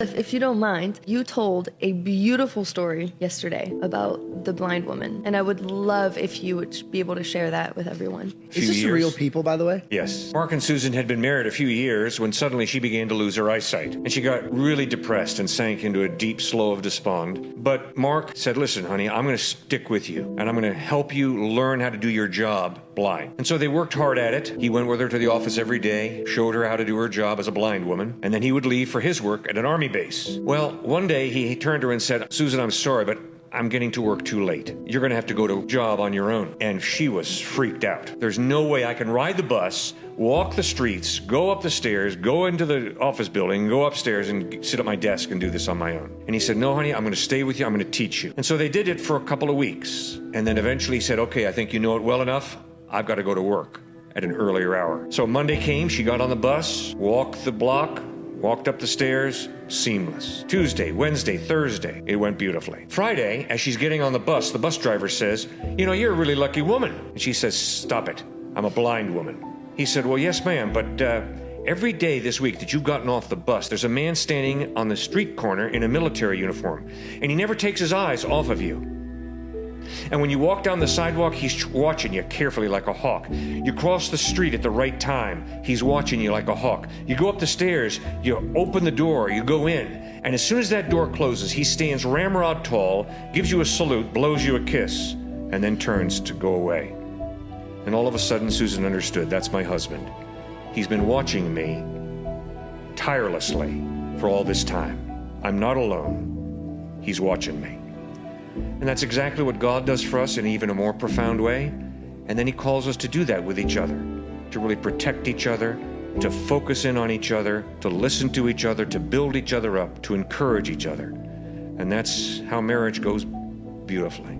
If you don't mind, you told a beautiful story yesterday about the blind woman, and I would love if you would be able to share that with everyone. Is this real people, by the way? Yes. Mark and Susan had been married a few years when suddenly she began to lose her eyesight, and she got really depressed and sank into a deep slough of despond. But Mark said, listen, honey, I'm going to stick with you, and I'm going to help you learn how to do your job blind. And so they worked hard at it. He went with her to the office every day, showed her how to do her job as a blind woman, and then he would leave for his work at an army base. Well, one day he turned to her and said, Susan, I'm sorry, but I'm getting to work too late. You're going to have to go to a job on your own. And she was freaked out. There's no way I can ride the bus, walk the streets, go up the stairs, go into the office building, go upstairs and sit at my desk and do this on my own. And he said, no, honey, I'm going to stay with you. I'm going to teach you. And so they did it for a couple of weeks. And then eventually he said, okay, I think you know it well enough. I've got to go to work at an earlier hour. So Monday came, she got on the bus, walked the block, walked up the stairs, seamless. Tuesday, Wednesday, Thursday, it went beautifully. Friday, as she's getting on the bus driver says, you know, you're a really lucky woman. And she says, stop it, I'm a blind woman. He said, well, yes, ma'am, but every day this week that you've gotten off the bus, there's a man standing on the street corner in a military uniform, and he never takes his eyes off of you. And when you walk down the sidewalk, he's watching you carefully like a hawk. You cross the street at the right time, he's watching you like a hawk. You go up the stairs, you open the door, you go in, and as soon as that door closes, he stands ramrod tall, gives you a salute, blows you a kiss, and then turns to go away. And all of a sudden, Susan understood, that's my husband. He's been watching me tirelessly for all this time. I'm not alone. He's watching me. And that's exactly what God does for us in even a more profound way. And then he calls us to do that with each other, to really protect each other, to focus in on each other, to listen to each other, to build each other up, to encourage each other. And that's how marriage goes beautifully.